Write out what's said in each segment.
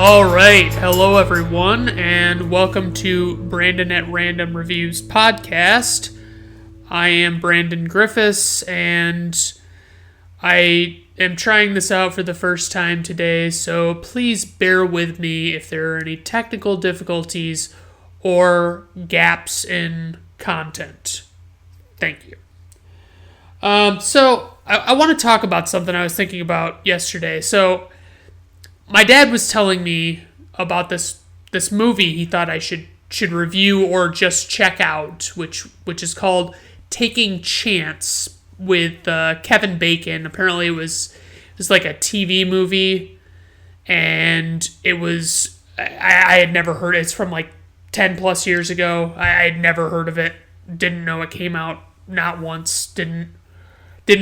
All right, hello everyone, and welcome to Brandon at Random Reviews podcast. I am Brandon Griffiths, and I am trying this out for the first time today, so please bear with me if there are any technical difficulties or gaps in content. Thank you. So I want to talk about something I was thinking about yesterday. So my dad was telling me about this movie he thought I should review or just check out, which is called Taking Chance with Kevin Bacon. Apparently it was like a TV movie, and it was I had never heard it. It's from like 10 plus years ago. I had never heard of it. Didn't know it came out, not once. Didn't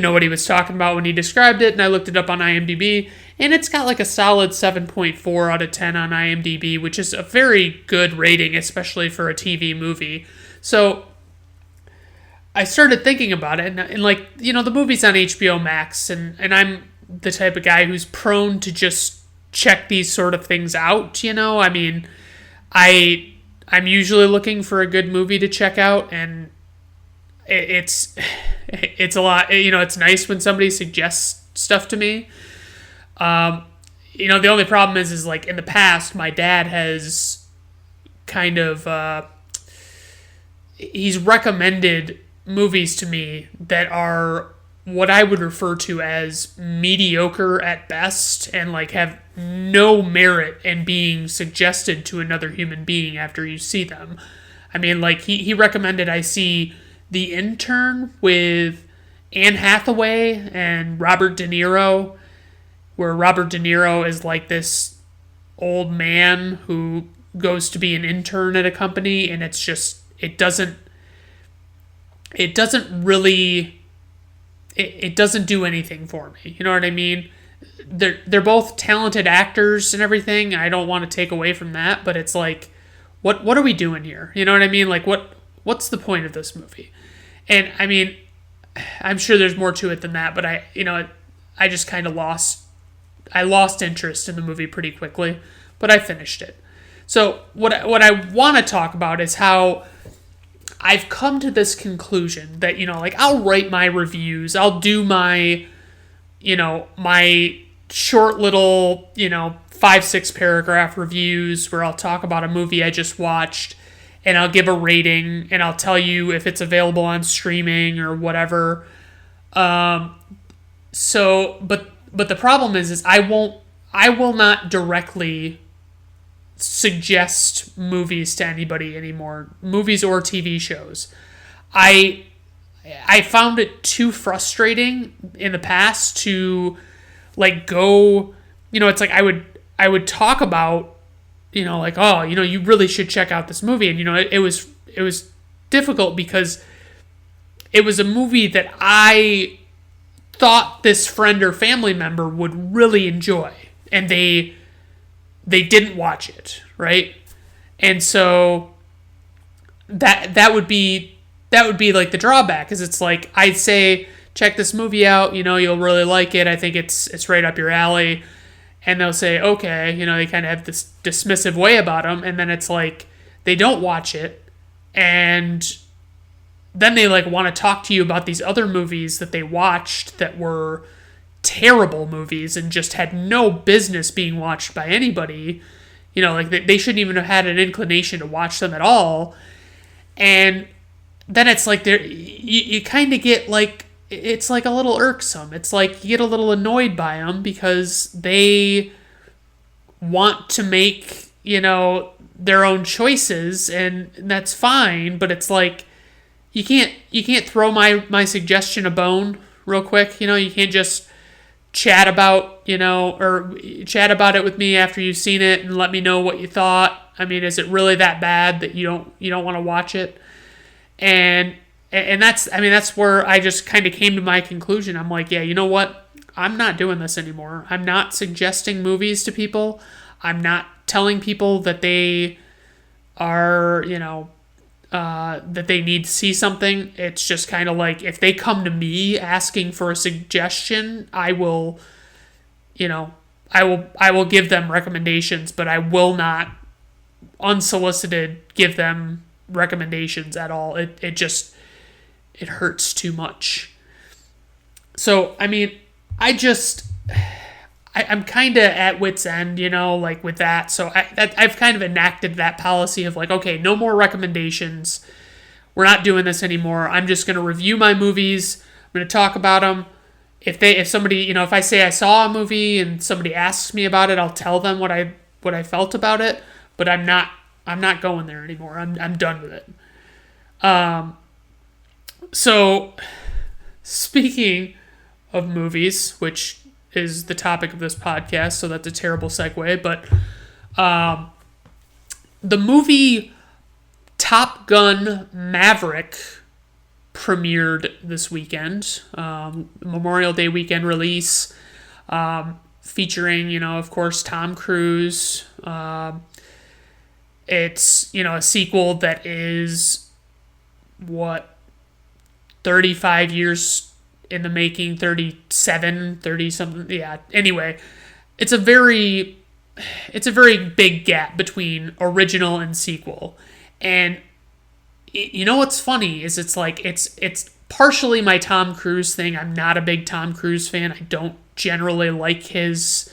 know what he was talking about when he described it, and I looked it up on IMDb, and it's got like a solid 7.4 out of 10 on IMDb, which is a very good rating, especially for a TV movie. So I started thinking about it, and like, you know, the movie's on HBO Max, and I'm the type of guy who's prone to just check these sort of things out, you know? I mean, I'm usually looking for a good movie to check out, and it's a lot, you know, it's nice when somebody suggests stuff to me. You know, the only problem is like in the past, my dad has kind of, he's recommended movies to me that are what I would refer to as mediocre at best and like have no merit in being suggested to another human being after you see them. I mean, like he recommended I see The Intern with Anne Hathaway and Robert De Niro, where Robert De Niro is like this old man who goes to be an intern at a company, and it's just, it doesn't do anything for me. You know what I mean? They're both talented actors and everything. I don't want to take away from that, but it's like, what are we doing here? You know what I mean? Like, what's the point of this movie? And I mean, I'm sure there's more to it than that, but I just kind of lost interest in the movie pretty quickly, but I finished it. So what I want to talk about is how I've come to this conclusion that, you know, like I'll write my reviews, I'll do my, you know, my short little, you know, 5-6 paragraph reviews where I'll talk about a movie I just watched, and I'll give a rating, and I'll tell you if it's available on streaming or whatever. So, but the problem is I will not directly suggest movies to anybody anymore, movies or TV shows. I found it too frustrating in the past to like go, you know, it's like I would talk about, you know, like, oh, you know, you really should check out this movie. And, you know, it was difficult because it was a movie that I thought this friend or family member would really enjoy. And they didn't watch it, right? And so that would be like the drawback, because it's like, I'd say, check this movie out, you know, you'll really like it. I think it's right up your alley. And they'll say, okay, you know, they kind of have this dismissive way about them. And then it's like, they don't watch it. And then they like want to talk to you about these other movies that they watched that were terrible movies and just had no business being watched by anybody. You know, like they shouldn't even have had an inclination to watch them at all. And then it's like you kind of get like, it's like a little irksome. It's like you get a little annoyed by them because they want to make, you know, their own choices, and that's fine, but it's like you can't throw my suggestion a bone real quick. You know, you can't just chat about, you know, or chat about it with me after you've seen it and let me know what you thought. I mean, is it really that bad that you don't want to watch it? And that's where I just kind of came to my conclusion. I'm like, yeah, you know what? I'm not doing this anymore. I'm not suggesting movies to people. I'm not telling people that they are, you know, that they need to see something. It's just kind of like, if they come to me asking for a suggestion, I will, you know, I will give them recommendations, but I will not unsolicited give them recommendations at all. It just it hurts too much. So I mean, I'm kind of at wit's end, like with that. So I've kind of enacted that policy of like, okay, no more recommendations. We're not doing this anymore. I'm just going to review my movies. I'm going to talk about them. If somebody, if I say I saw a movie and somebody asks me about it, I'll tell them what I felt about it. But I'm not going there anymore. I'm done with it. So speaking of movies, which is the topic of this podcast, so that's a terrible segue, but the movie Top Gun Maverick premiered this weekend, Memorial Day weekend release, featuring, of course, Tom Cruise. It's, a sequel that is, 35 years in the making, 37, 30 something. Yeah. Anyway, it's a very big gap between original and sequel. And what's funny is it's like, it's partially my Tom Cruise thing. I'm not a big Tom Cruise fan. I don't generally like his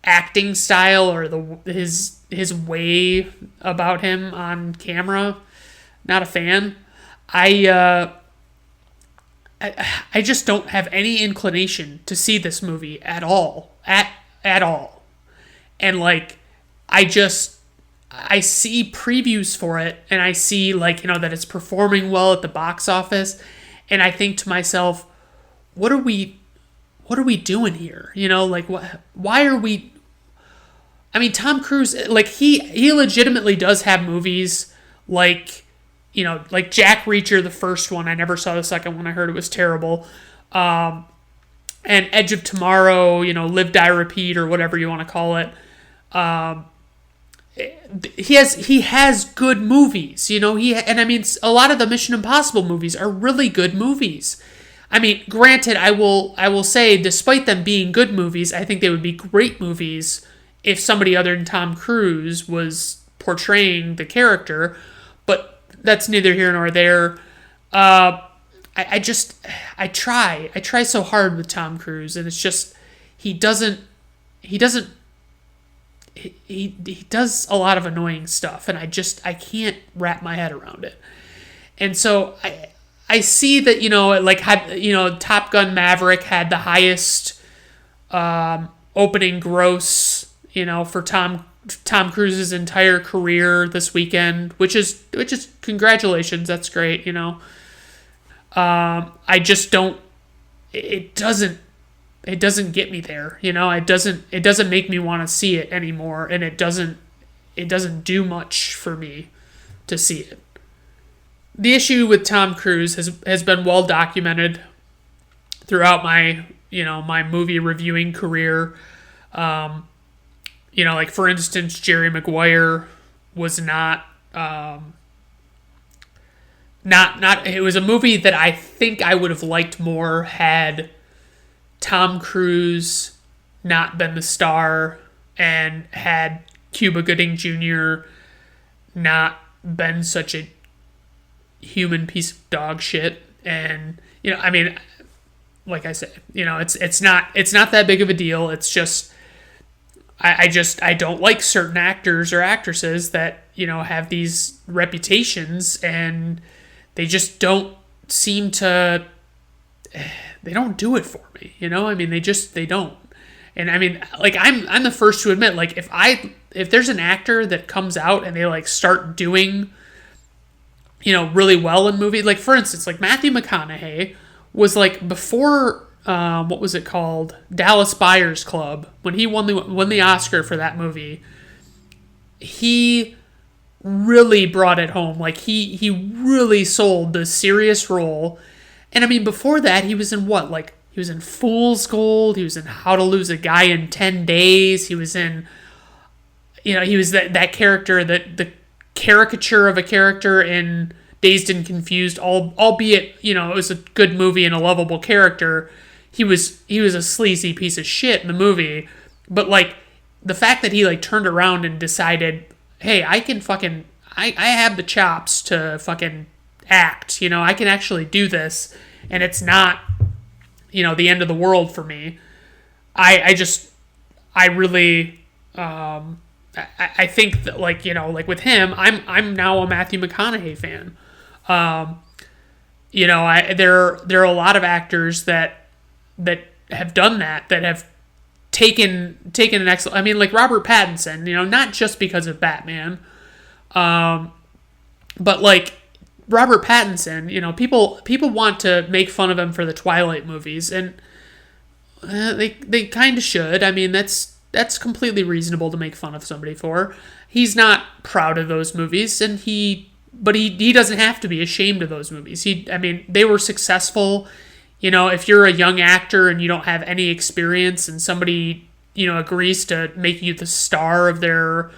acting style or his way about him on camera. Not a fan. I just don't have any inclination to see this movie at all. At all. And like, I see previews for it and I see that it's performing well at the box office. And I think to myself, what are we doing here? Why are we, Tom Cruise, he legitimately does have movies like Jack Reacher, the first one. I never saw the second one. I heard it was terrible. And Edge of Tomorrow, Live, Die, Repeat, or whatever you want to call it. He has good movies, a lot of the Mission Impossible movies are really good movies. Granted, I will say, despite them being good movies, I think they would be great movies if somebody other than Tom Cruise was portraying the character, but that's neither here nor there. I try so hard with Tom Cruise, and it's just, he does a lot of annoying stuff, and I can't wrap my head around it. And so I see that, Top Gun Maverick had the highest opening gross, for Tom Cruise's entire career this weekend, which is congratulations, that's great, I just don't, it doesn't get me there, it doesn't make me want to see it anymore, and it doesn't do much for me to see it. The issue with Tom Cruise has been well documented throughout my movie reviewing career. For instance, Jerry Maguire was not it was a movie that I think I would have liked more had Tom Cruise not been the star and had Cuba Gooding Jr. not been such a human piece of dog shit. And like I said, it's not that big of a deal. It's just I don't like certain actors or actresses that have these reputations, and they just don't seem to, they don't do it for me, they don't. And I'm the first to admit, if there's an actor that comes out and they start doing really well in movies, for instance, Matthew McConaughey was before what was it called, Dallas Buyers Club, when he won the Oscar for that movie, he really brought it home. He really sold the serious role. And before that, he was in what? He was in Fool's Gold. He was in How to Lose a Guy in 10 Days. He was in, he was that character, the caricature of a character in Dazed and Confused, albeit, it was a good movie and a lovable character. He was a sleazy piece of shit in the movie. But like the fact that he like turned around and decided, hey, I can fucking I have the chops to fucking act, I can actually do this, and it's not, the end of the world for me. I really, I think that like with him, I'm now a Matthew McConaughey fan. There are a lot of actors that have done that have taken an excellent. I mean, like Robert Pattinson, not just because of Batman, but like Robert Pattinson, people want to make fun of him for the Twilight movies, and they kind of should. I mean, that's completely reasonable to make fun of somebody for. He's not proud of those movies, but he doesn't have to be ashamed of those movies. They were successful. If you're a young actor and you don't have any experience, and somebody agrees to make you the star of their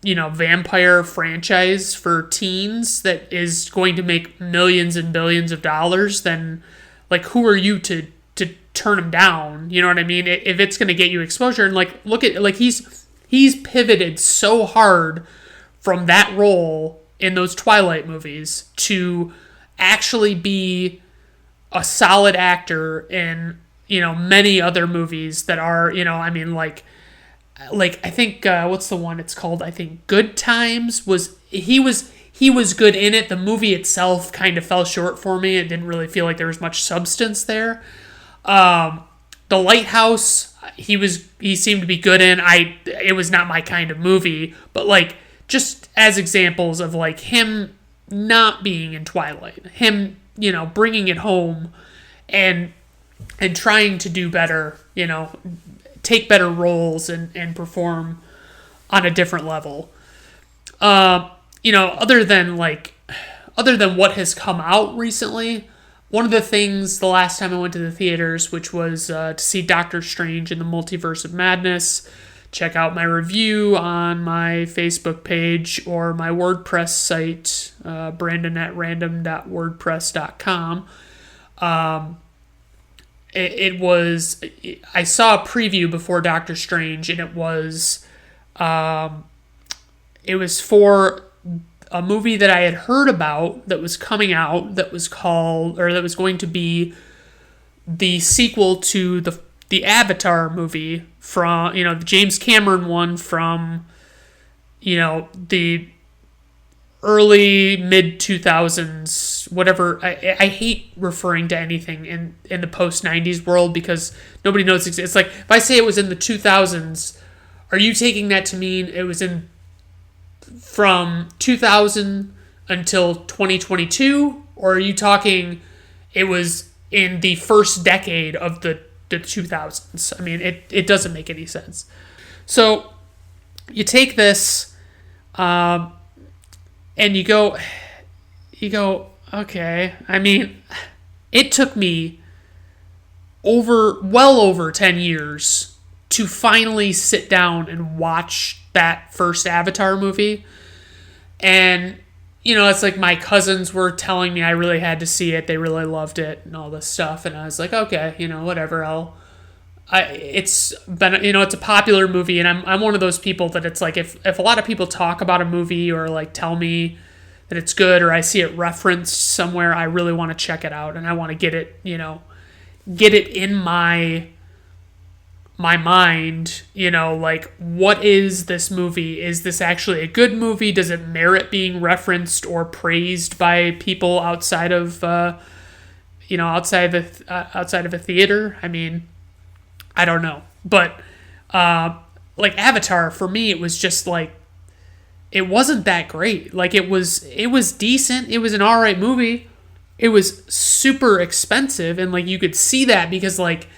vampire franchise for teens that is going to make millions and billions of dollars, then like who are you to turn them down? You know what I mean? If it's going to get you exposure, and like look at like he's pivoted so hard from that role in those Twilight movies to actually be a solid actor in many other movies that are like I think what's the one it's called? I think Good Times he was good in it. The movie itself kind of fell short for me. It didn't really feel like there was much substance there. The Lighthouse, he seemed to be good in. It was not my kind of movie, but like just as examples of like him not being in Twilight, him bringing it home and trying to do better, take better roles and perform on a different level. Other than what has come out recently, one of the things the last time I went to the theaters, which was to see Doctor Strange in the Multiverse of Madness, check out my review on my Facebook page or my WordPress site, brandonatrandom.wordpress.com. I saw a preview before Doctor Strange, and it was for a movie that I had heard about that was coming out that was going to be the sequel to the Avatar movie from, the James Cameron one from, the early mid 2000s, whatever. I hate referring to anything in the post 90s world because nobody knows it's like if I say it was in the 2000s, are you taking that to mean it was in from 2000 until 2022, or are you talking it was in the first decade of the 2000s? I mean, it doesn't make any sense. So you take this and you go, okay. I mean, it took me well over 10 years to finally sit down and watch that first Avatar movie. And, it's like my cousins were telling me I really had to see it. They really loved it and all this stuff. And I was like, okay, whatever. It's been, it's a popular movie, and I'm one of those people that it's like if a lot of people talk about a movie or like tell me that it's good or I see it referenced somewhere, I really want to check it out and I want to get it in my mind, like what is this movie? Is this actually a good movie? Does it merit being referenced or praised by people outside of outside of a theater? I mean, I don't know, but like Avatar, for me, it was just like it wasn't that great. Like it was decent. It was an all right movie. It was super expensive, and like you could see that because like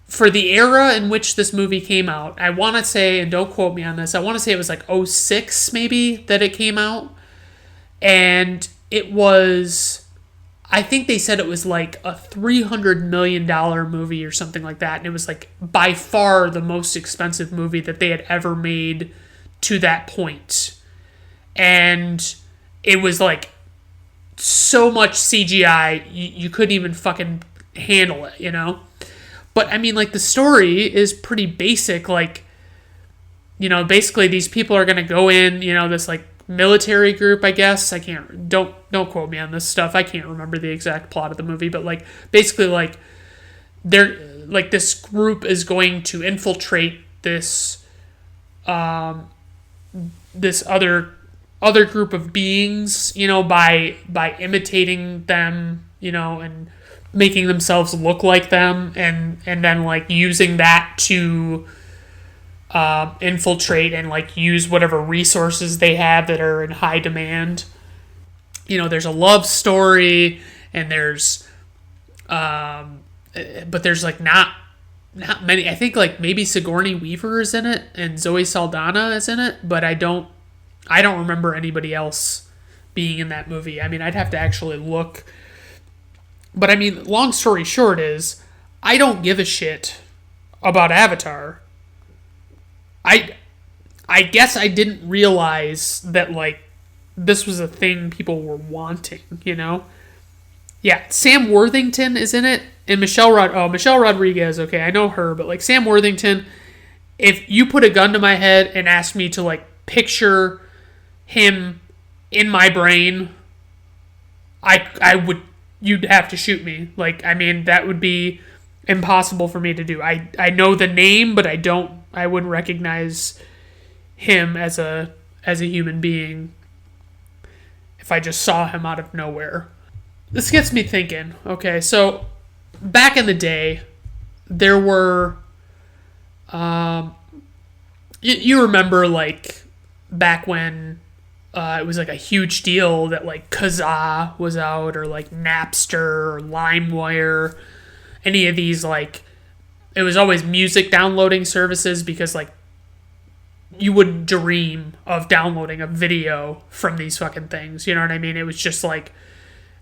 for the era in which this movie came out, I want to say, and don't quote me on this, I want to say it was like 2006 maybe that it came out, and it was. I think they said it was like a $300 million movie or something like that. And it was like by far the most expensive movie that they had ever made to that point. And it was like so much CGI, you couldn't even fucking handle it, But I mean, like, the story is pretty basic. Like, basically these people are going to go in, this like military group, I guess. I can't, don't quote me on this stuff. I can't remember the exact plot of the movie, but like, basically, like, they're like, this group is going to infiltrate this this other group of beings, by imitating them, and making themselves look like them, and then like using that to infiltrate and like use whatever resources they have that are in high demand. There's a love story, and there's but there's like not many. I think like maybe Sigourney Weaver is in it and Zoe Saldana is in it, but I don't remember anybody else being in that movie. I mean, I'd have to actually look. But I mean, long story short is, I don't give a shit about Avatar. I guess I didn't realize that like this was a thing people were wanting, Yeah, Sam Worthington is in it, and Michelle Rodriguez, okay, I know her, but like Sam Worthington, if you put a gun to my head and asked me to like picture him in my brain, I would, you'd have to shoot me. Like, I mean, that would be impossible for me to do. I know the name, but I wouldn't recognize him as a human being if I just saw him out of nowhere. This gets me thinking, okay, so back in the day, there were, you remember, like, back when it was, like, a huge deal that, like, Kazaa was out, or, like, Napster, or LimeWire, any of these, like, it was always music downloading services, because, like, you wouldn't dream of downloading a video from these fucking things, you know what I mean? It was just, like,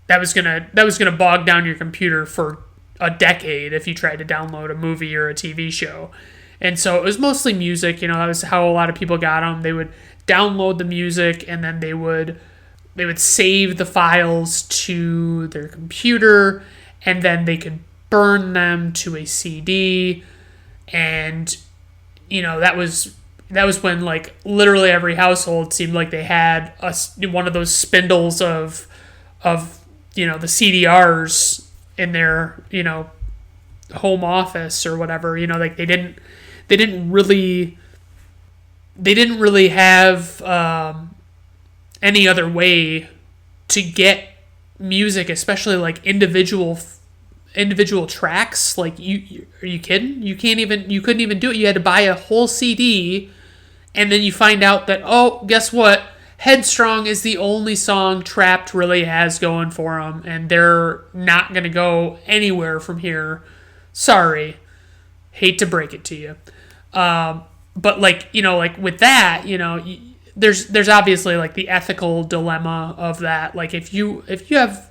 that was gonna bog down your computer for a decade if you tried to download a movie or a TV show. And so it was mostly music, that was how a lot of people got them. They would download the music, and then they would save the files to their computer, and then they could burn them to a CD. And that was when, like, literally every household seemed like they had one of those spindles of the CDRs in their home office or whatever. Like, they didn't really have any other way to get music, especially like individual tracks. Like, are you kidding? You couldn't even do it. You had to buy a whole CD, and then you find out that, oh, guess what? Headstrong is the only song Trapped really has going for them, and they're not going to go anywhere from here. Sorry. Hate to break it to you. But, like, like with that, there's obviously, like, the ethical dilemma of that. Like, if you have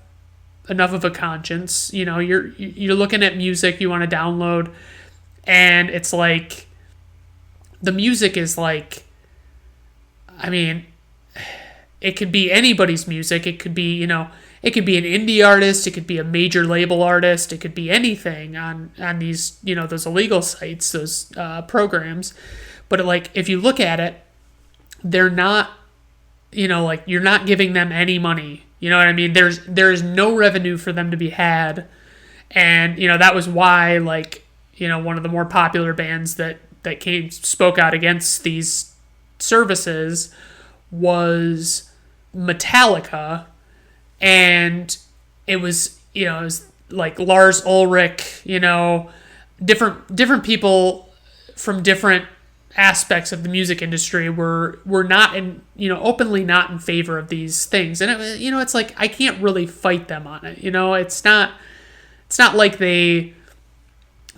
enough of a conscience, you're looking at music you want to download, and it's like, the music is like, I mean, it could be anybody's music. It could be, it could be an indie artist. It could be a major label artist. It could be anything on these, those illegal sites, those programs. But, like, if you look at it, they're not, like, you're not giving them any money. You know what I mean? There's no revenue for them to be had. And, that was why, like, one of the more popular bands that spoke out against these services was Metallica. And it was like Lars Ulrich, different people from different aspects of the music industry were not openly not in favor of these things. And it's like, I can't really fight them on it. It's not like they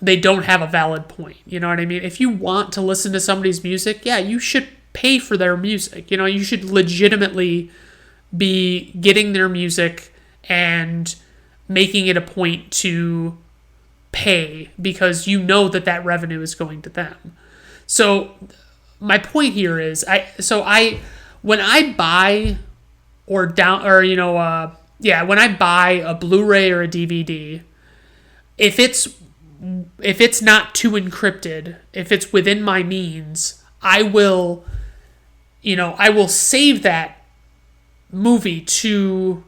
don't have a valid point. You know what I mean? If you want to listen to somebody's music, yeah, you should pay for their music. You should legitimately be getting their music and making it a point to pay, because that revenue is going to them. So my point here is, when I buy when I buy a Blu-ray or a DVD, if it's if it's not too encrypted, if it's within my means, I will save that movie to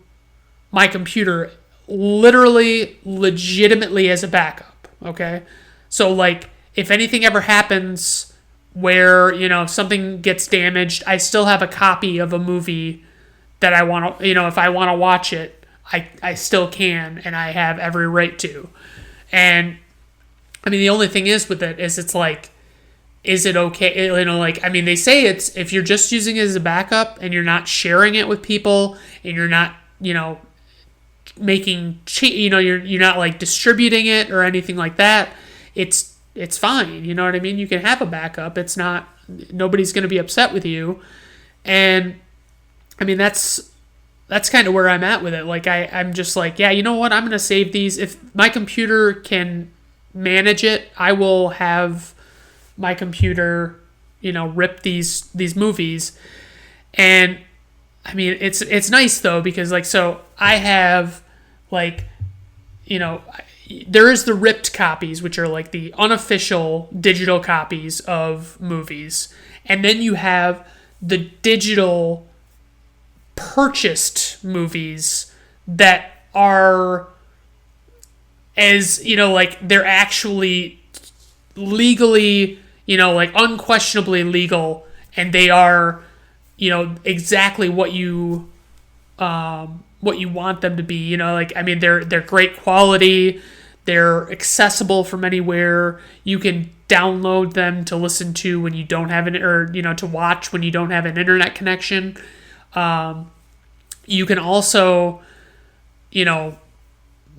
my computer literally, legitimately as a backup, okay? So, like, if anything ever happens where, if something gets damaged, I still have a copy of a movie that I want to, if I want to watch it, I still can, and I have every right to. And, I mean, the only thing is with it is it's like, is it okay? They say it's, if you're just using it as a backup and you're not sharing it with people and you're not, making, you're not like distributing it or anything like that, it's fine. You know what I mean? You can have a backup. It's not, nobody's going to be upset with you. And I mean, that's kind of where I'm at with it. Like, I'm just like, yeah, you know what? I'm going to save these. If my computer can manage it, I will have my computer, rip these movies. And I mean, it's nice though, because like, so I have like, there is the ripped copies, which are like the unofficial digital copies of movies. And then you have the digital purchased movies that are, as, like they're actually legally, like unquestionably legal, and they are, exactly what you want them to be. Like, I mean, they're great quality. They're accessible from anywhere. You can download them to listen to when you don't have to watch when you don't have an internet connection. You can also,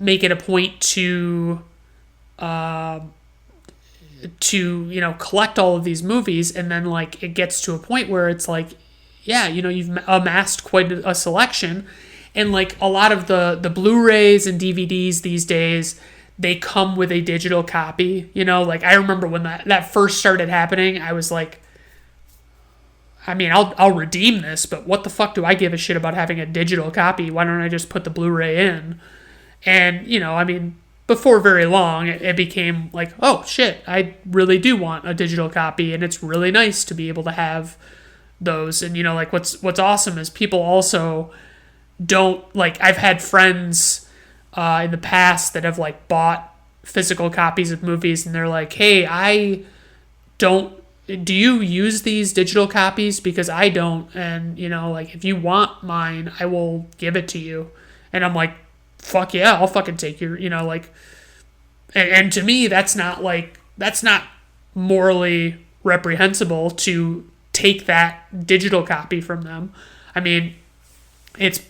make it a point to collect all of these movies, and then like it gets to a point where it's like, yeah, you've amassed quite a selection, and like a lot of the Blu-rays and DVDs these days, they come with a digital copy. Like I remember when that first started happening, I was like, I mean, I'll redeem this, but what the fuck do I give a shit about having a digital copy? Why don't I just put the Blu-ray in? And, I mean, before very long, it became like, oh, shit, I really do want a digital copy, and it's really nice to be able to have those. And, like, what's awesome is people also don't, like, I've had friends in the past that have, like, bought physical copies of movies, and they're like, hey, do you use these digital copies? Because I don't, and, like, if you want mine, I will give it to you. And I'm like, fuck yeah, I'll fucking take your, like, and to me, that's not morally reprehensible to take that digital copy from them. I mean, it's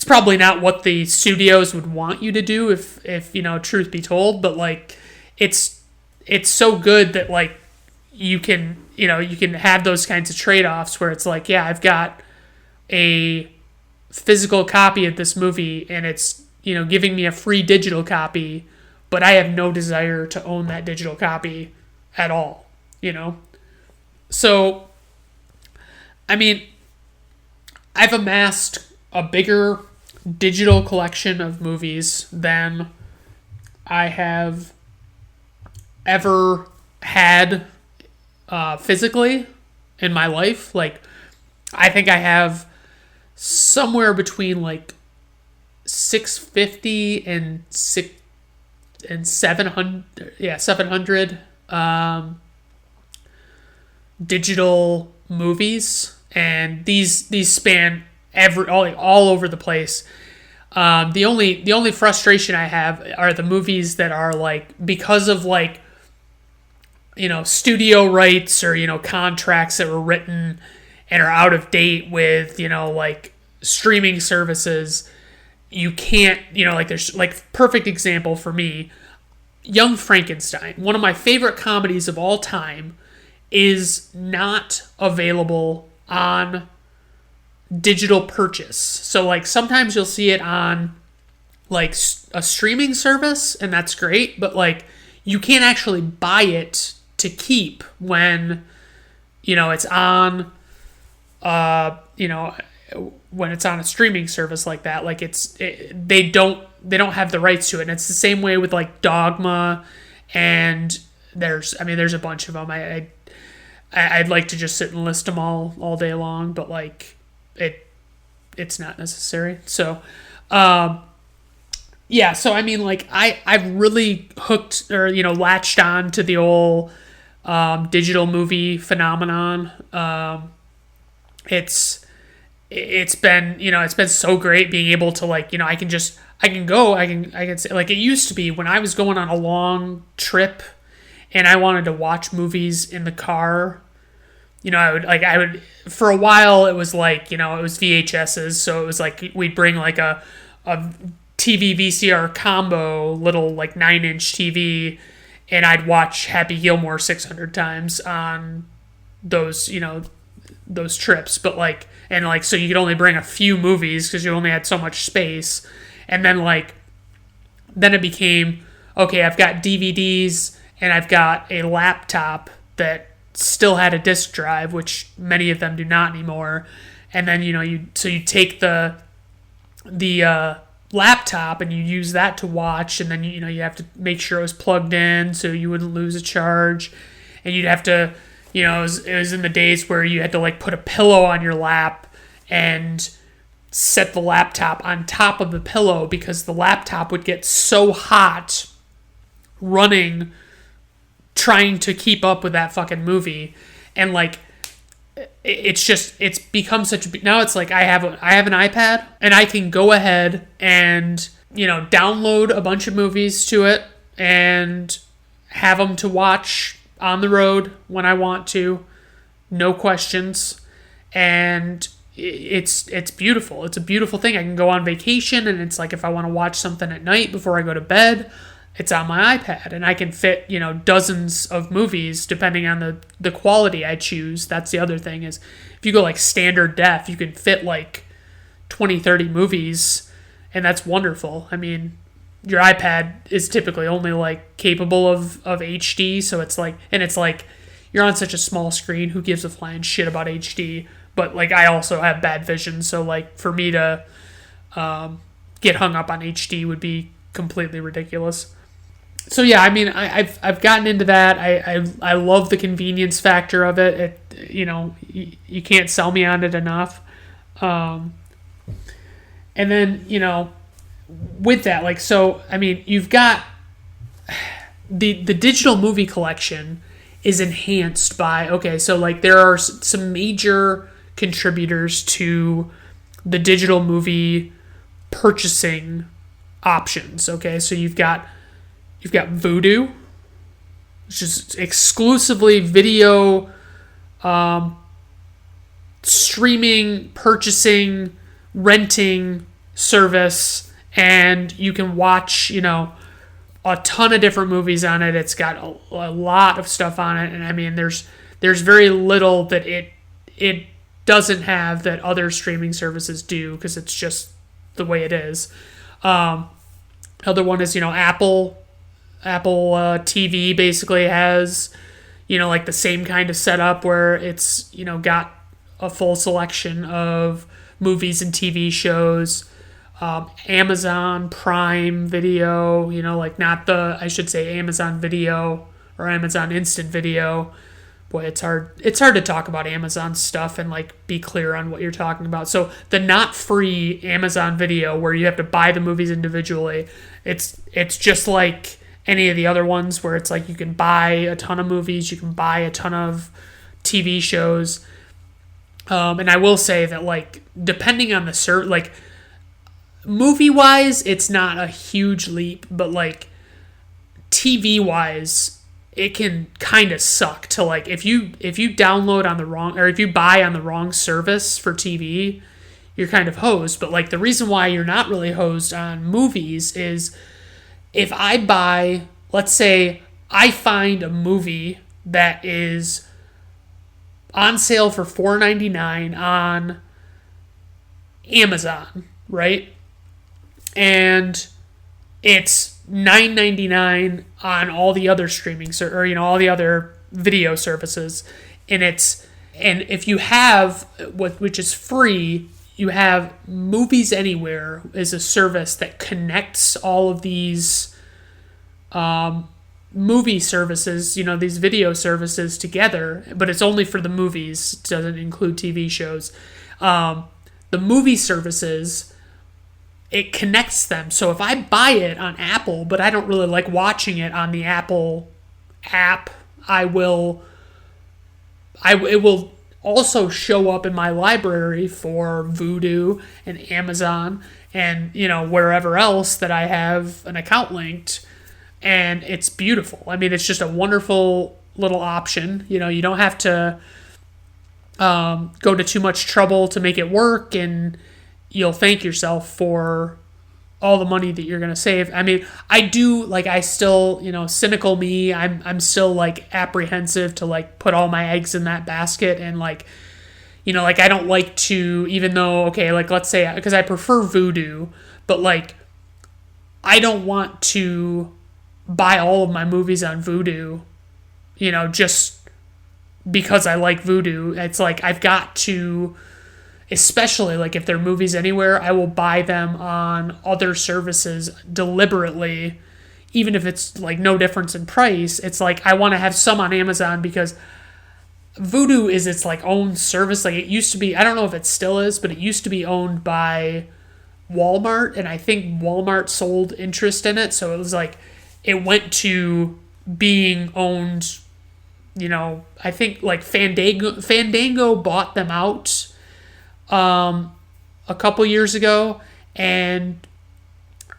probably not what the studios would want you to do if truth be told, but like, it's so good that like, you can have those kinds of trade-offs where it's like, yeah, I've got a physical copy of this movie and it's, giving me a free digital copy, but I have no desire to own that digital copy at all, So, I mean, I've amassed a bigger digital collection of movies than I have ever had physically in my life. Like, I think I have somewhere between like 650 and 700 digital movies, and these span all over the place. The only frustration I have are the movies that are like, because of like, studio rights or contracts that were written and are out of date with like streaming services. You can't, like, there's like, perfect example for me, Young Frankenstein, one of my favorite comedies of all time, is not available on digital purchase. So like, sometimes you'll see it on like a streaming service, and that's great, but like, you can't actually buy it to keep when it's on when it's on a streaming service like that. Like, they don't have the rights to it. And it's the same way with like Dogma And there's a bunch of them. I'd like to just sit and list them all day long, but like it's not necessary. So, yeah. So I mean, like I've really hooked or latched on to the old digital movie phenomenon. It's been so great being able to like I can say like it used to be when I was going on a long trip and I wanted to watch movies in the car. I would for a while it was like it was VHSs, so it was like we'd bring like a TV VCR combo little like 9-inch TV, and I'd watch Happy Gilmore 600 times on those those trips. But like so you could only bring a few movies because you only had so much space, and then it became okay. I've got DVDs and I've got a laptop that still had a disc drive, which many of them do not anymore. And then you take the laptop and you use that to watch, and then you have to make sure it was plugged in so you wouldn't lose a charge, and you'd have to it was in the days where you had to like put a pillow on your lap and set the laptop on top of the pillow because the laptop would get so hot running trying to keep up with that fucking movie. And like it's become such a now it's like I have an iPad and I can go ahead and download a bunch of movies to it and have them to watch on the road when I want to, no questions. And it's beautiful. It's a beautiful thing. I can go on vacation, and it's like if I want to watch something at night before I go to bed, it's on my iPad, and I can fit dozens of movies depending on the quality I choose. That's the other thing is if you go like standard def, you can fit like 20-30 movies, and that's wonderful. I mean, your iPad is typically only like capable of HD, so it's like you're on such a small screen, who gives a flying shit about HD? But like I also have bad vision, so like for me to get hung up on HD would be completely ridiculous. So yeah, I mean I've gotten into that. I love the convenience factor of it. You can't sell me on it enough. And then with that, like, so I mean you've got the digital movie collection is enhanced by so like there are some major contributors to the digital movie purchasing options. So you've got Vudu, which is exclusively video streaming, purchasing, renting service, and you can watch a ton of different movies on it. It's got a lot of stuff on it, and I mean there's very little that it doesn't have that other streaming services do because it's just the way it is. Other one is Apple TV basically has like the same kind of setup where it's got a full selection of movies and TV shows. Amazon Prime Video, like not I should say Amazon Video or Amazon Instant Video. Boy, it's hard to talk about Amazon stuff and like be clear on what you're talking about. So the not free Amazon Video where you have to buy the movies individually, it's just like any of the other ones where it's like you can buy a ton of movies, you can buy a ton of TV shows. And I will say that like depending on the like movie wise, it's not a huge leap, but like TV wise, it can kind of suck to like if you download on the wrong or if you buy on the wrong service for TV, you're kind of hosed. But like the reason why you're not really hosed on movies is if I buy, let's say I find a movie that is on sale for $4.99 on Amazon, right? And it's $9.99 on all the other streaming or all the other video services, and if you have which is free, you have Movies Anywhere is a service that connects all of these movie services, these video services together, but it's only for the movies. It doesn't include TV shows. The movie services, it connects them. So if I buy it on Apple, but I don't really like watching it on the Apple app, it will also show up in my library for Vudu and Amazon and, wherever else that I have an account linked. And it's beautiful. I mean, it's just a wonderful little option. You don't have to go to too much trouble to make it work, and you'll thank yourself for all the money that you're going to save. I mean, I still, cynical me, I'm still, apprehensive to, put all my eggs in that basket, and, I don't like to, even though, okay, let's say, because I prefer Vudu, but, I don't want to buy all of my movies on Vudu, just because I like Vudu. It's I've got to, especially if they're movies anywhere, I will buy them on other services deliberately, even if it's no difference in price. It's I want to have some on Amazon because Vudu is its own service. It used to be, I don't know if it still is, but it used to be owned by Walmart, and I think Walmart sold interest in it, so it was it went to being owned, I think Fandango bought them out a couple years ago, and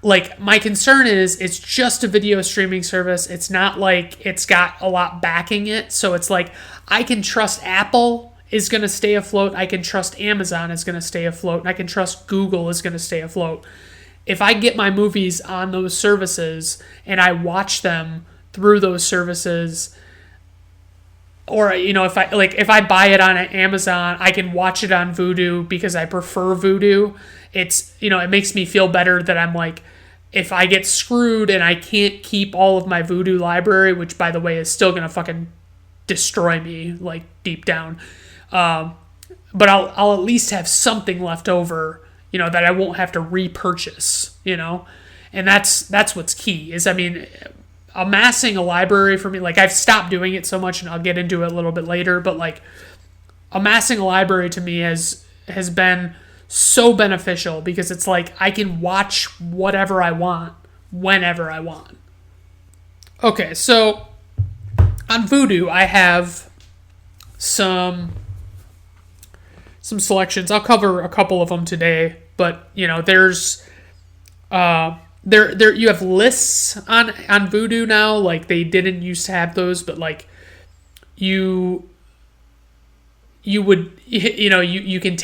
my concern is it's just a video streaming service. It's not it's got a lot backing it, so it's I can trust Apple is going to stay afloat, I can trust Amazon is going to stay afloat, and I can trust Google is going to stay afloat. If I get my movies on those services and I watch them through those services, or if I buy it on Amazon, I can watch it on Vudu because I prefer Vudu. It's it makes me feel better that I'm if I get screwed and I can't keep all of my Vudu library, which by the way is still gonna fucking destroy me deep down, but I'll at least have something left over, that I won't have to repurchase, and that's what's key is, amassing a library for me, I've stopped doing it so much, and I'll get into it a little bit later, but amassing a library to me has been so beneficial because it's I can watch whatever I want, whenever I want. Okay, so on Vudu, I have some selections. I'll cover a couple of them today, but there's there you have lists on Vudu now. They didn't used to have those, but you would you can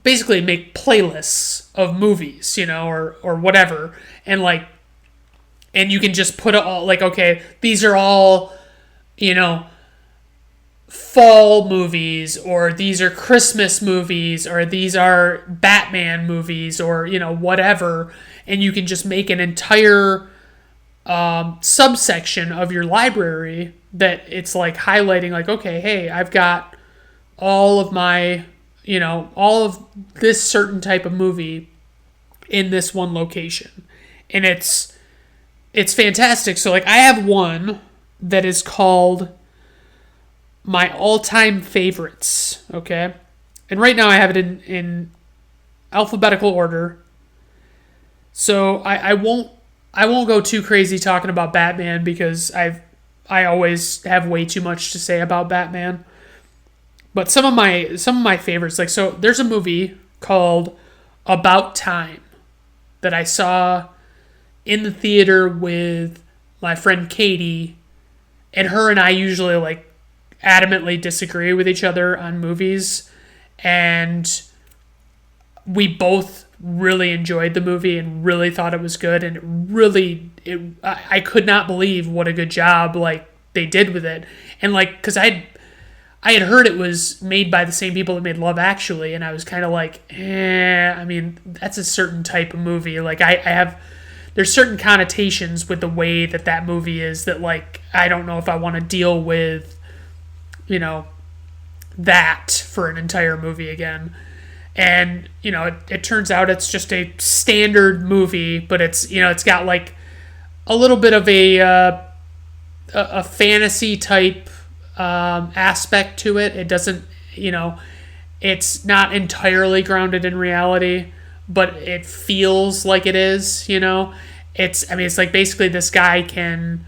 basically make playlists of movies, or whatever, and and you can just put it all okay, these are all fall movies, or these are Christmas movies, or these are Batman movies, or whatever, and you can just make an entire subsection of your library that it's highlighting okay, hey, I've got all of my all of this certain type of movie in this one location, and it's fantastic. So I have one that is called my all-time favorites, okay? And right now I have it in alphabetical order. So I won't go too crazy talking about Batman because I always have way too much to say about Batman. But some of my favorites, so there's a movie called About Time that I saw in the theater with my friend Katie, and her and I usually adamantly disagree with each other on movies, and we both really enjoyed the movie and really thought it was good, and I could not believe what a good job they did with it, and because I had heard it was made by the same people that made Love Actually, and I was kind of that's a certain type of movie. There's certain connotations with the way that movie is that I don't know if I want to deal with that for an entire movie again. And it turns out it's just a standard movie, but it's it's got a little bit of a a fantasy type aspect to it. It doesn't, it's not entirely grounded in reality, but it feels like it is. It's like basically this guy can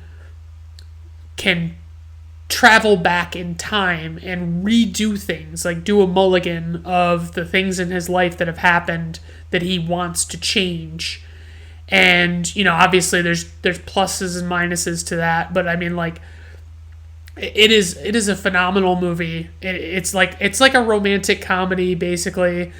travel back in time and redo things, like do a mulligan of the things in his life that have happened that he wants to change. And obviously there's pluses and minuses to that, but it is a phenomenal movie. It's like a romantic comedy basically.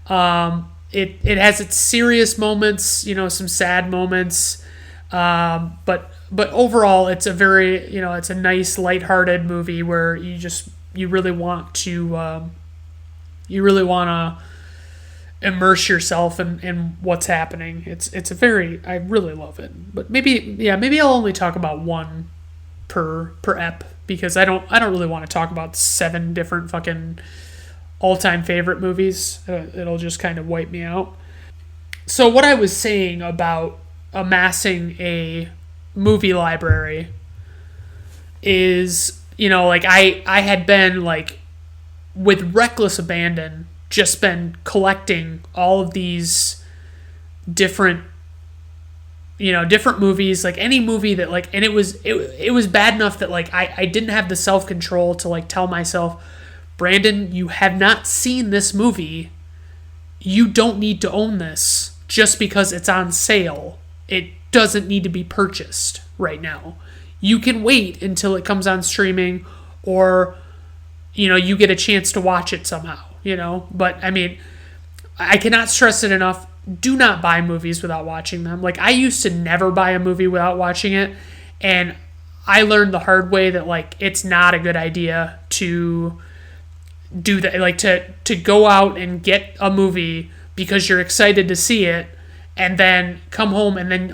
It has its serious moments, some sad moments, but overall it's a very it's a nice lighthearted movie where you really want to immerse yourself in what's happening. I really love it. But maybe I'll only talk about one per ep, because I don't really want to talk about 7 different fucking all-time favorite movies. It'll just kind of wipe me out. So what I was saying about amassing a movie library is, I had been with reckless abandon just been collecting all of these different movies, any movie that and it was bad enough that I didn't have the self-control to tell myself, Brandon, you have not seen this movie. You don't need to own this just because it's on sale. It doesn't need to be purchased right now. You can wait until it comes on streaming, or you get a chance to watch it somehow, But I cannot stress it enough. Do not buy movies without watching them. I used to never buy a movie without watching it, and I learned the hard way that it's not a good idea to do that, to go out and get a movie because you're excited to see it, and then come home and then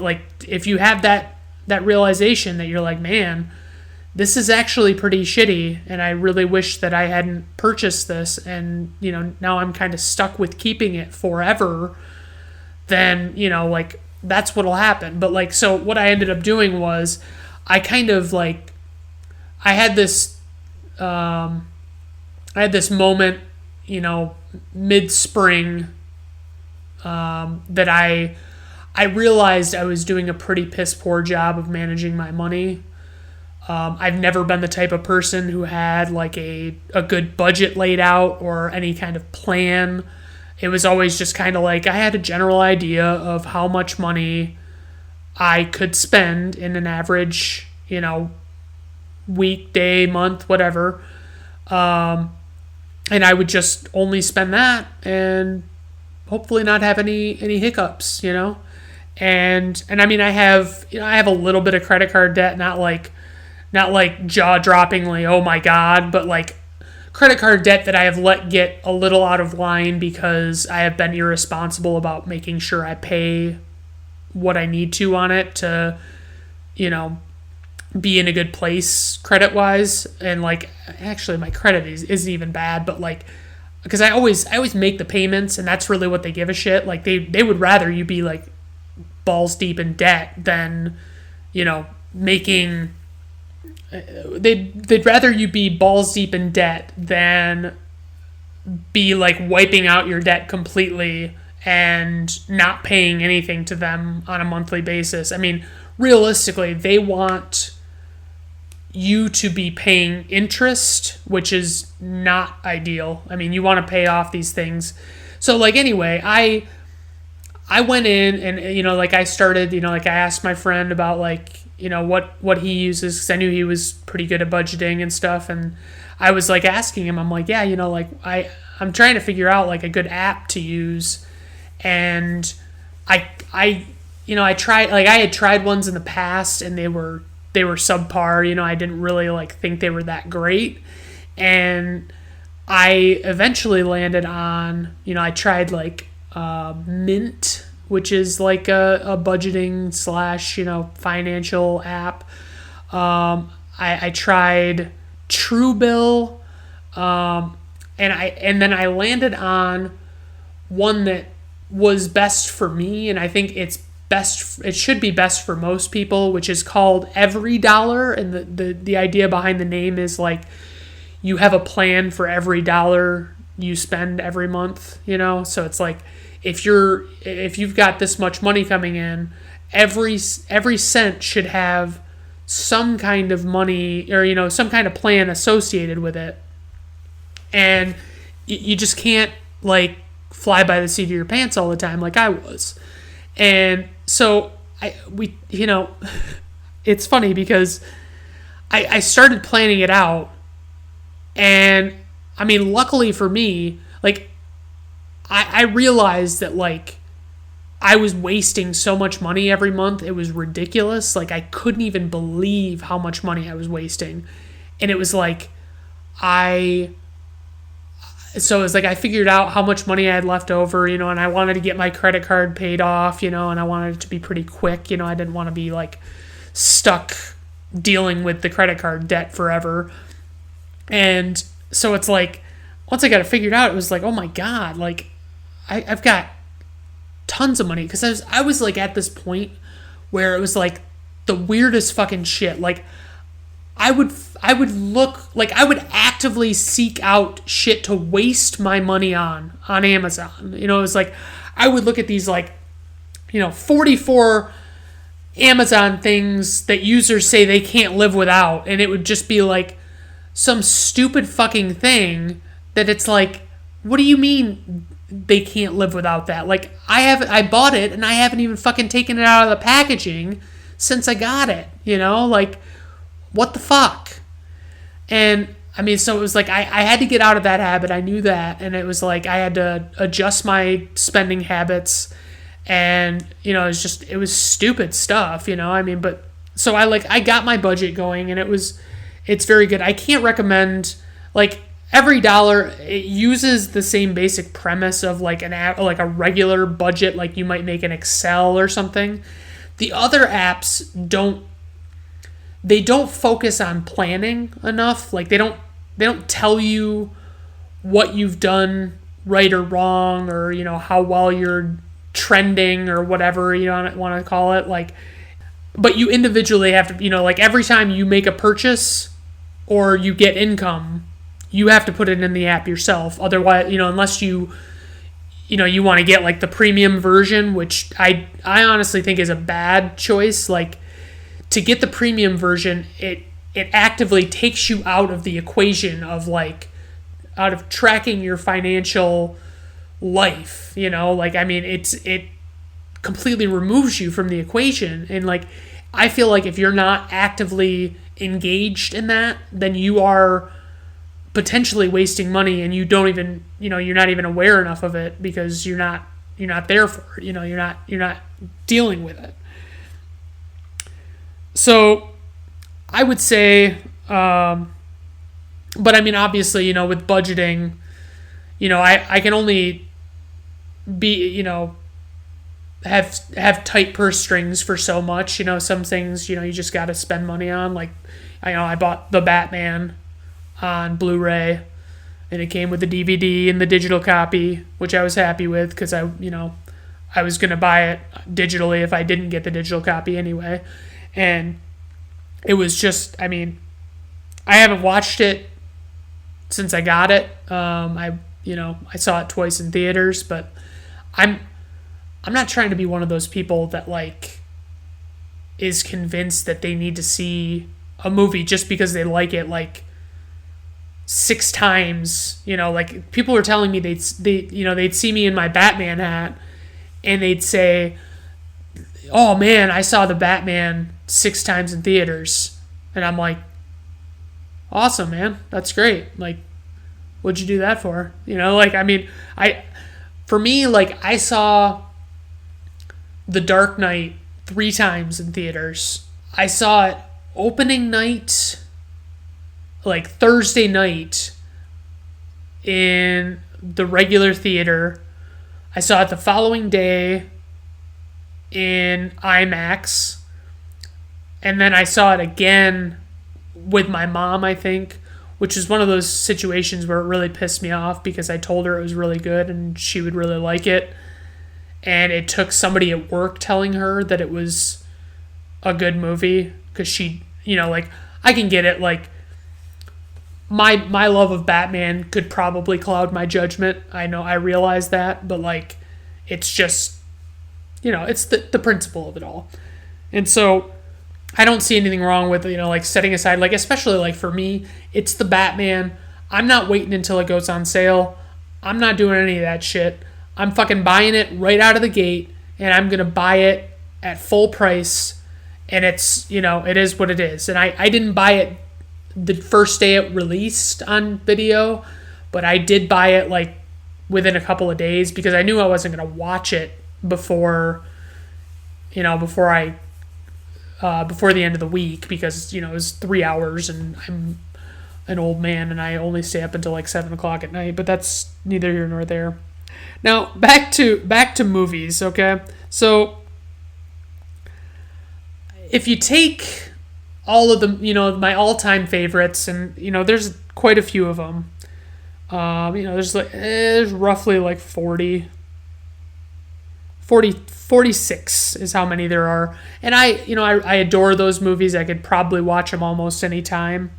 if you have that realization that you're man, this is actually pretty shitty and I really wish that I hadn't purchased this, and now I'm kind of stuck with keeping it forever, then that's what'll happen. But so what I ended up doing was I kind of I had this moment mid-spring that I realized I was doing a pretty piss poor job of managing my money. I've never been the type of person who had a good budget laid out or any kind of plan. It was always just kind of I had a general idea of how much money I could spend in an average, week, day, month, whatever. And I would just only spend that and hopefully not have any hiccups, And I have a little bit of credit card debt, not jaw-droppingly, oh my god, but credit card debt that I have let get a little out of line because I have been irresponsible about making sure I pay what I need to on it to, be in a good place credit-wise. And actually my credit isn't even bad, but because I always make the payments, and that's really what they give a shit. They would rather you be balls deep in debt than making. They'd rather you be balls deep in debt than be wiping out your debt completely and not paying anything to them on a monthly basis. Realistically, they want you to be paying interest, which is not ideal. You want to pay off these things. So anyway, I went in and I started, I asked my friend about what he uses, because I knew he was pretty good at budgeting and stuff, and I was asking him, I'm yeah, I'm trying to figure out a good app to use, and I tried, I had tried ones in the past and they were subpar. I didn't really think they were that great, and I eventually landed on, I tried Mint, which is a budgeting / financial app. I tried Truebill, and then I landed on one that was best for me, and I think it's it should be best for most people, which is called Every Dollar. And the idea behind the name is like you have a plan for every dollar you spend every month, So it's like if you've got this much money coming in, every cent should have some kind of money or some kind of plan associated with it. And you just can't like fly by the seat of your pants all the time like I was. And so it's funny because I started planning it out, and I mean, luckily for me, like I realized that like I was wasting so much money every month. It was ridiculous. Like I couldn't even believe how much money I was wasting. And it was like so it was like I figured out how much money I had left over, and I wanted to get my credit card paid off, and I wanted it to be pretty quick. I didn't want to be like stuck dealing with the credit card debt forever. And so it's like once I got it figured out, it was like, oh my God, like I've got tons of money, because I was like at this point where it was like the weirdest fucking shit. Like I would actively seek out shit to waste my money on Amazon. It was like I would look at these like 44 Amazon things that users say they can't live without, and it would just be like some stupid fucking thing that it's like, what do you mean they can't live without that? Like I bought it and I haven't even fucking taken it out of the packaging since I got it, like what the fuck? And I mean, so it was like I had to get out of that habit. I knew that, and it was like I had to adjust my spending habits, and it was stupid stuff, I mean, but so I got my budget going, and it's very good. I can't recommend like Every Dollar. It uses the same basic premise of like a regular budget, like you might make an Excel or something. The other apps don't focus on planning enough. Like they don't tell you what you've done right or wrong, or how well you're trending or whatever you want to call it. Like, but you individually have to, like every time you make a purchase or you get income, you have to put it in the app yourself. Otherwise, unless you want to get like the premium version, which I honestly think is a bad choice. Like, to get the premium version, it actively takes you out of the equation of like out of tracking your financial life, like I mean it completely removes you from the equation. And like I feel like if you're not actively engaged in that, then you are potentially wasting money, and you don't even you're not even aware enough of it because you're not there for it. You're not dealing with it. So I would say, but I mean, obviously, with budgeting, I can only be, have tight purse strings for so much. Some things, you just got to spend money on. Like, I bought the Batman on Blu-ray, and it came with the DVD and the digital copy, which I was happy with because I was going to buy it digitally if I didn't get the digital copy anyway. And it was just, I mean, I haven't watched it since I got it. I saw it twice in theaters, but I'm not trying to be one of those people that like is convinced that they need to see a movie just because they like it like 6 times. Like people were telling me they'd see me in my Batman hat and they'd say, oh man, I saw the Batman 6 times in theaters. And I'm like, awesome, man. That's great. Like, what'd you do that for? Like, I mean, for me, like, I saw The Dark Knight 3 times in theaters. I saw it opening night, like Thursday night, in the regular theater. I saw it the following day in IMAX, and then I saw it again with my mom, I think, which is one of those situations where it really pissed me off because I told her it was really good and she would really like it. and it took somebody at work telling her that it was a good movie, because she, like, I can get it, like, my love of Batman could probably cloud my judgment. I realize that, but, like, it's just, it's the principle of it all. And so I don't see anything wrong with, like, setting aside, like, especially, like, for me, it's the Batman. I'm not waiting until it goes on sale. I'm not doing any of that shit. I'm fucking buying it right out of the gate, and I'm going to buy it at full price, and it's, it is what it is. And I didn't buy it the first day it released on video, but I did buy it, like, within a couple of days, because I knew I wasn't going to watch it before the end of the week, because, it was 3 hours, and I'm an old man, and I only stay up until, like, 7 o'clock at night, but that's neither here nor there. Now, back to movies, okay? So, if you take all of the, my all-time favorites, and, there's quite a few of them. There's roughly, like, 46 is how many there are. And I adore those movies. I could probably watch them almost any time.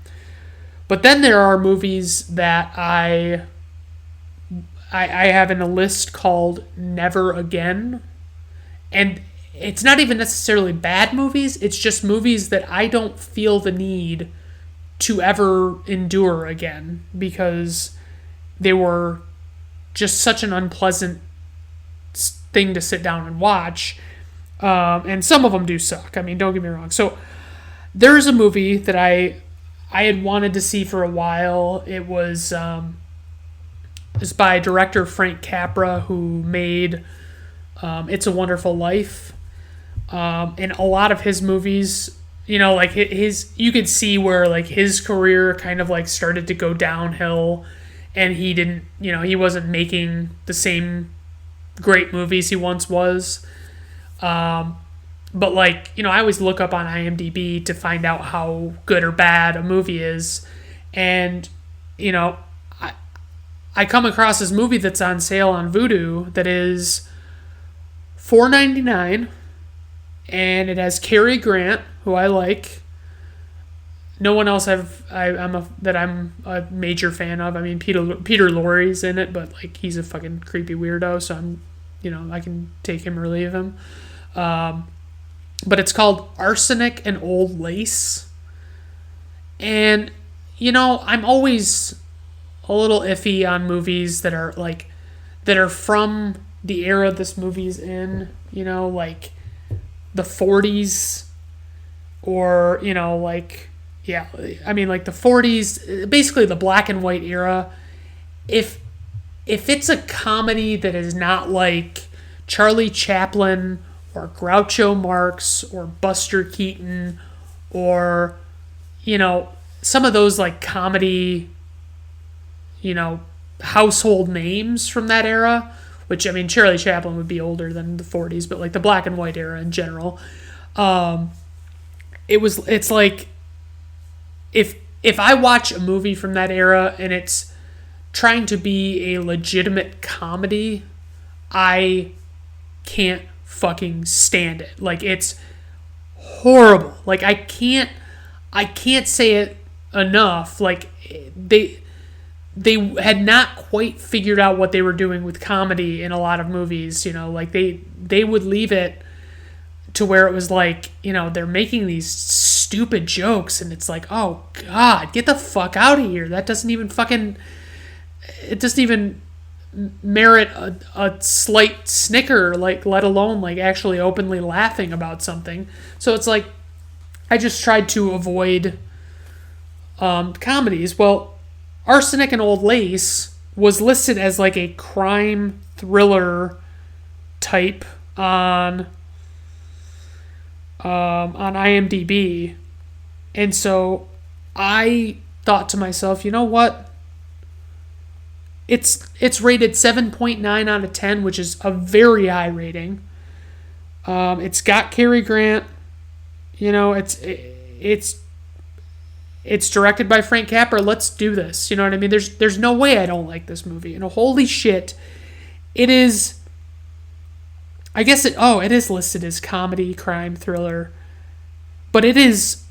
But then there are movies that I have in a list called Never Again. And it's not even necessarily bad movies. It's just movies that I don't feel the need to ever endure again, because they were just such an unpleasant thing to sit down and watch. And some of them do suck. I mean, don't get me wrong. So there's a movie that I had wanted to see for a while. It was it's by director Frank Capra, who made It's a Wonderful Life. And a lot of his movies, like you could see where, like, his career kind of, like, started to go downhill, and he didn't, he wasn't making the same great movies he once was. But, like, I always look up on IMDb to find out how good or bad a movie is. And, I come across this movie that's on sale on Vudu that is $4.99, and it has Cary Grant, who I like. No one else that I'm a major fan of. I mean, Peter Lorre's in it, but, like, he's a fucking creepy weirdo, so I'm, I can take him or leave him. But it's called Arsenic and Old Lace. And, I'm always a little iffy on movies that are, like, that are from the era this movie's in, like the 40s, or, like, yeah, I mean, like, the 40s, basically the black and white era. If it's a comedy that is not like Charlie Chaplin or Groucho Marx or Buster Keaton or, some of those, like, comedy, household names from that era, which, I mean, Charlie Chaplin would be older than the 40s, but, like, the black and white era in general. It's like, if I watch a movie from that era and it's trying to be a legitimate comedy, I can't fucking stand it. Like, it's horrible. Like, I can't say it enough. Like, they had not quite figured out what they were doing with comedy in a lot of movies. Like, they would leave it to where it was like, they're making these stupid jokes, and it's like, oh God, get the fuck out of here. That doesn't even merit a slight snicker, like, let alone, like, actually openly laughing about something. So it's like, I just tried to avoid comedies. Well, Arsenic and Old Lace was listed as, like, a crime thriller type on IMDb. And so I thought to myself, you know what? It's rated 7.9 out of 10, which is a very high rating. It's got Cary Grant. It's directed by Frank Capra. Let's do this. You know what I mean? There's no way I don't like this movie. And holy shit, it is I guess it is listed as comedy, crime, thriller, but it is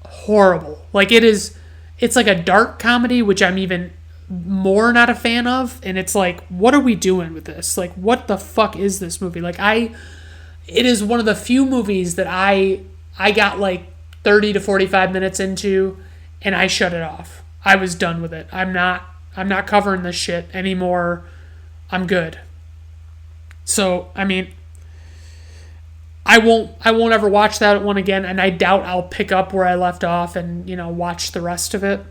horrible. Like it's like a dark comedy, which I'm even more not a fan of, and it's like, what are we doing with this? Like, what the fuck is this movie? Like, it is one of the few movies that I got like 30 to 45 minutes into, and I shut it off. I was done with it. I'm not covering this shit anymore. I'm good. So, I mean, I won't ever watch that one again, and I doubt I'll pick up where I left off and, watch the rest of it.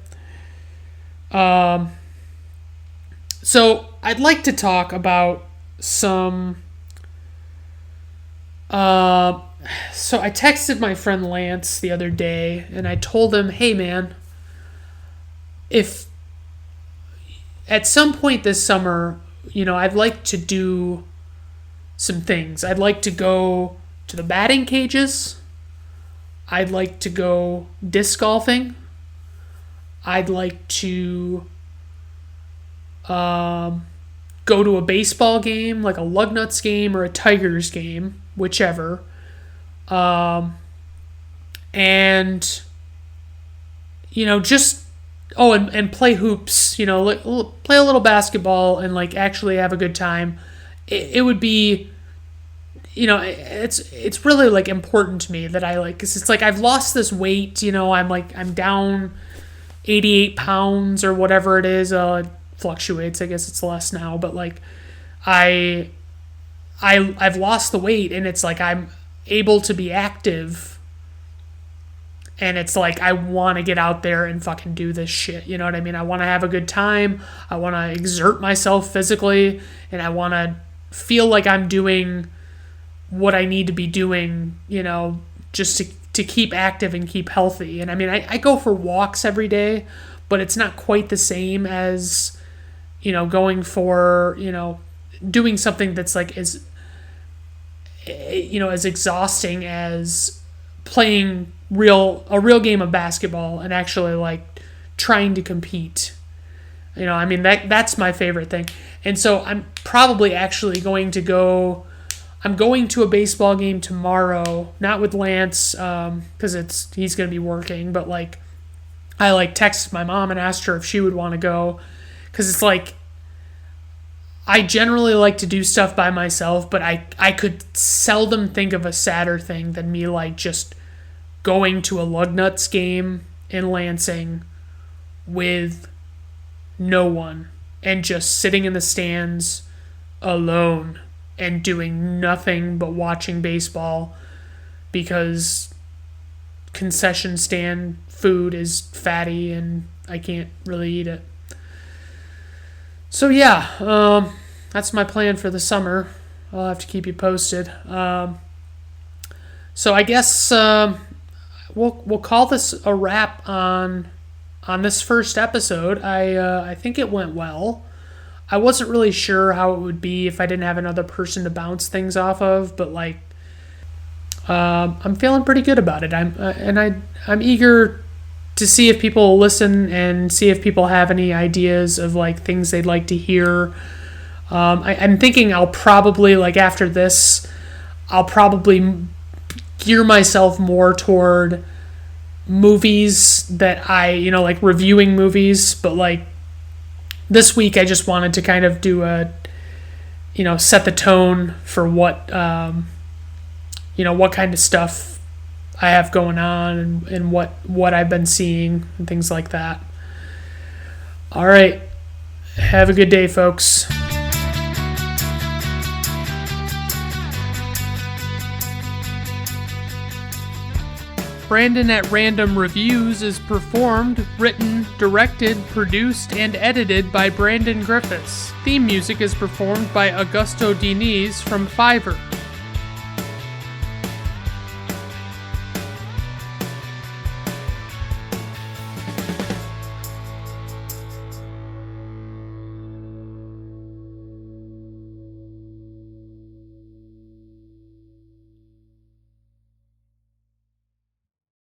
So I'd like to talk about some. So I texted my friend Lance the other day, and I told him, "Hey man, if at some point this summer, I'd like to do some things. I'd like to go to the batting cages. I'd like to go disc golfing. I'd like to go to a baseball game, like a Lugnuts game or a Tigers game, whichever. And just and play hoops. Play a little basketball and like actually have a good time. It would be." It's really like important to me that I like, because it's like I've lost this weight, I'm down 88 pounds or whatever it is. It fluctuates. I guess it's less now, but like I've lost the weight, and it's like I'm able to be active, and it's like I want to get out there and fucking do this shit. You know what I mean? I want to have a good time. I want to exert myself physically, and I want to feel like I'm doing what I need to be doing, just to keep active and keep healthy. And I mean, I go for walks every day, but it's not quite the same as, going for, doing something that's like as exhausting as playing a real game of basketball and actually like trying to compete. That's my favorite thing. And so I'm probably actually going to I'm going to a baseball game tomorrow, not with Lance, because he's going to be working, but like I like texted my mom and asked her if she would want to go, because it's like I generally like to do stuff by myself, but I could seldom think of a sadder thing than me like just going to a Lugnuts game in Lansing with no one and just sitting in the stands alone and doing nothing but watching baseball, because concession stand food is fatty and I can't really eat it. So yeah, that's my plan for the summer. I'll have to keep you posted. So I guess we'll call this a wrap on this first episode. I think it went well. I wasn't really sure how it would be if I didn't have another person to bounce things off of, but like I'm feeling pretty good about it. I'm eager to see if people listen and see if people have any ideas of like things they'd like to hear. I'm thinking I'll probably, like after this, I'll probably gear myself more toward movies that like reviewing movies, but like this week I just wanted to kind of do set the tone for what, what kind of stuff I have going on and what I've been seeing and things like that. All right. Have a good day, folks. Brandon at Random Reviews is performed, written, directed, produced, and edited by Brandon Griffiths. Theme music is performed by Augusto Diniz from Fiverr.